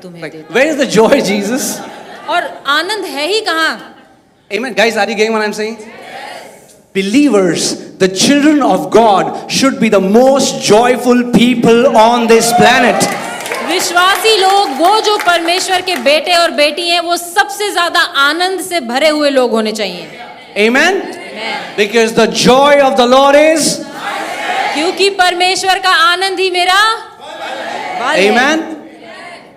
तुम्हें Like, देता। where is the joy, Jesus? और आनंद है ही कहाँ? Amen. Guys, are you getting what I'm saying? Yes. Believers, the children of God, should be the most joyful people on this planet. विश्वासी लोग, वो जो परमेश्वर के बेटे और बेटी हैं, वो सबसे ज्यादा आनंद से भरे हुए लोग होने चाहिए। Amen? Because the joy of the Lord is. क्योंकि परमेश्वर का आनंद ही मेरा बल है। Amen?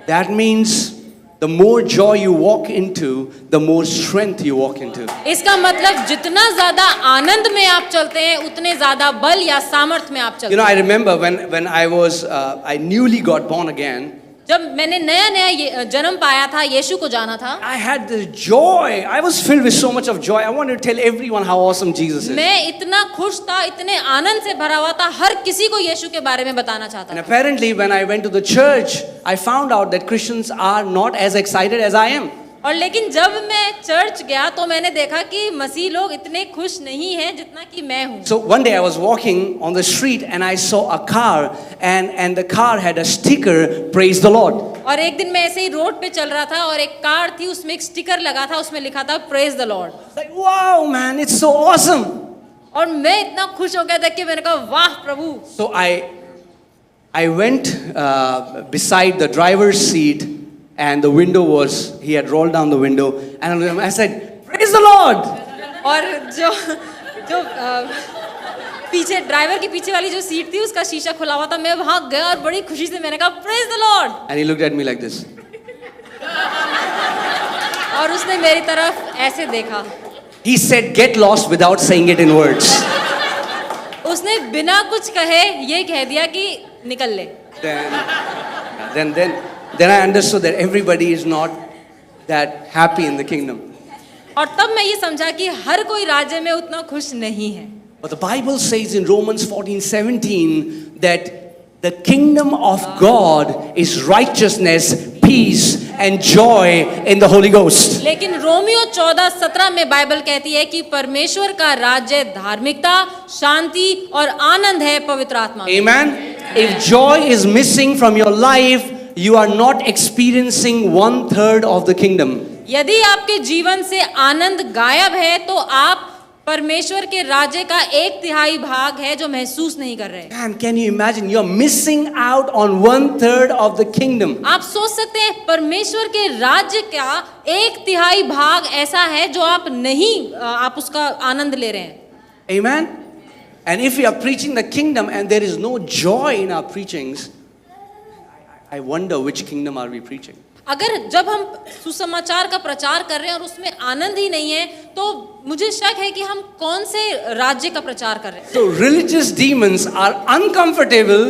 That means the more joy you walk into, the more strength you walk into. इसका मतलब जितना ज्यादा आनंद में आप चलते हैं, उतने ज्यादा बल या सामर्थ्य में आप चलते You know, हैं। I remember when I newly got born again. जब मैंने नया जन्म पाया था, यीशु को जाना था, I had this joy. I was filled with so much of joy. I wanted to tell everyone how awesome Jesus is. मैं इतना खुश था, इतने आनंद से भरा हुआ था, हर किसी को यीशु के बारे में बताना चाहता And था। apparently, when I went to the church, I found out that Christians are not as excited as I am. और लेकिन जब मैं चर्च गया तो मैंने देखा कि मसीह लोग इतने खुश नहीं हैं जितना कि मैं हूँ। So one day I was walking on the street and I saw a car and the car had a sticker, praise the Lord. और एक दिन मैं ऐसे ही रोड पे चल रहा था और एक कार थी, उसमें एक स्टिकर लगा था, उसमें लिखा था praise the Lord. Like, wow, man, it's so awesome. और मैं इतना खुश हो गया देख के, मैंने कहा वाह प्रभु। So I went beside the driver's seat and the window was, he had rolled down the window and I said, praise the Lord. और जो पीछे ड्राइवर की पीछे वाली जो सीट थी, उसका शीशा खुला हुआ था, मैं वहां गया और बड़ी खुशी से मैंने कहा praise the Lord. And he looked at me like this. और उसने मेरी तरफ ऐसे देखा। He said, get lost without saying it in words. उसने बिना कुछ कहे ये कह दिया कि निकल ले। Then I understood that everybody is not that happy in the kingdom. और तब मैं ये समझा कि हर कोई राज्य में उतना खुश नहीं है। But the Bible says in Romans 14:17 that the kingdom of God is righteousness, peace and joy in the Holy Ghost. लेकिन रोमियो 14:17 में बाइबल कहती है कि परमेश्वर का राज्य धार्मिकता, शांति और आनंद है पवित्र आत्मा में। Amen. If joy is missing from your life, you are not experiencing 1/3 of the kingdom. यदि आपके जीवन से आनंद गायब है तो आप परमेश्वर के राज्य का 1/3 भाग है जो महसूस नहीं कर रहे। Man, can you imagine? You're missing out on 1/3 of the kingdom. आप सोच सकते हैं परमेश्वर के राज्य का 1/3 भाग ऐसा है जो आप नहीं, आप उसका आनंद ले रहे हैं। Amen. And if we are preaching the kingdom and there is no joy in our preachings, I wonder which kingdom are we preaching? अगर जब हम सुसमाचार का प्रचार कर रहे हैं और उसमें आनंद ही नहीं है, तो मुझे शक है कि हम कौन से राज्य का प्रचार कर रहे हैं। So religious demons are uncomfortable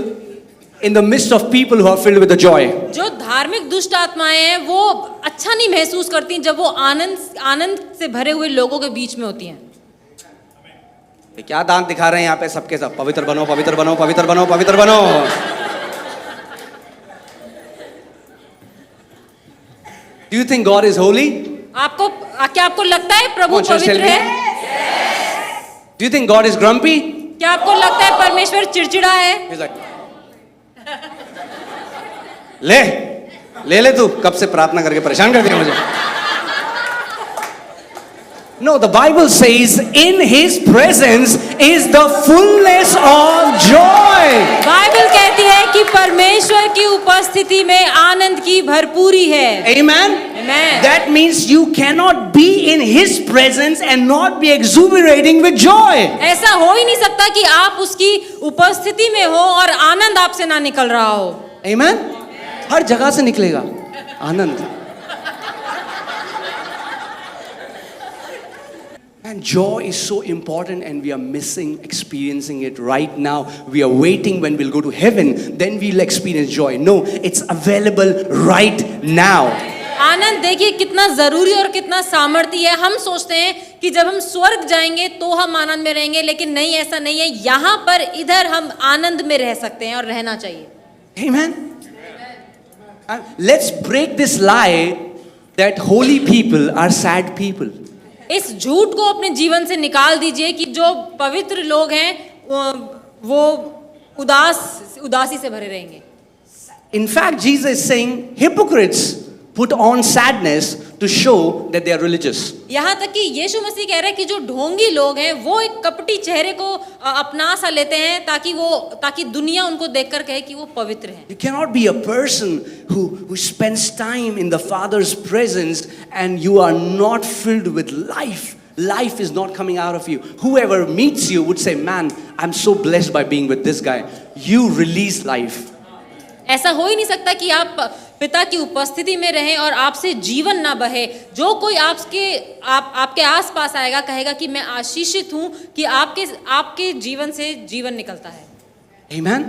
in the midst of people who are filled with the joy. जो धार्मिक दुष्ट आत्माएं हैं वो अच्छा नहीं महसूस करती जब वो आनंद से भरे हुए लोगों के बीच में होती हैं। ये क्या दांत दिखा रहे हैं यहाँ पे सबके सब? पवित्र बनो, पवित्र बनो, पवित्र बनो, पवित्र बनो। Do you think God is holy? क्या आपको लगता है प्रभु पवित्र है? Do you think God is grumpy? क्या आपको लगता है परमेश्वर चिड़चिड़ा है? He's like, ले तू, कब से प्रार्थना करके परेशान कर दिया मुझे। No, the Bible says in His presence is the fullness of joy. Bible कहती है कि परमेश्वर की उपस्थिति में आनंद की भरपूरी है। Amen. Amen. That means you cannot be in His presence and not be exuberating with joy. ऐसा हो ही नहीं सकता कि आप उसकी उपस्थिति में हो और आनंद आपसे ना निकल रहा हो। Amen. हर जगह से निकलेगा आनंद। And joy is so important and we are missing experiencing it right now. We are waiting when we'll go to heaven, then we'll experience joy. No, it's available right now. आनंद देखिए कितना जरूरी और कितना सामर्थ्य है। हम सोचते हैं कि जब हम स्वर्ग जाएंगे तो हम आनंद में रहेंगे, लेकिन नहीं, ऐसा नहीं है। यहाँ पर इधर हम आनंद में रह सकते हैं और रहना चाहिए। Amen. Let's break this lie that holy people are sad people. इस झूठ को अपने जीवन से निकाल दीजिए कि जो पवित्र लोग हैं वो उदासी से भरे रहेंगे। In fact, Jesus is saying hypocrites put on sadness to show that they are religious. यहाँ तक कि यीशु मसीह कह रहे हैं कि जो ढोंगी लोग हैं वो एक कपटी चेहरे को अपना सा लेते हैं ताकि दुनिया उनको देखकर कहे कि वो पवित्र हैं. You cannot be a person who spends time in the Father's presence and you are not filled with life. Life is not coming out of you. Whoever meets you would say, man, I'm so blessed by being with this guy. You release life. ऐसा हो ही नहीं सकता कि आप पिता की उपस्थिति में रहें और आपसे जीवन ना बहे. जो कोई आपके आसपास आएगा कहेगा कि मैं आशीषित हूं कि आपके जीवन से जीवन निकलता है. Amen.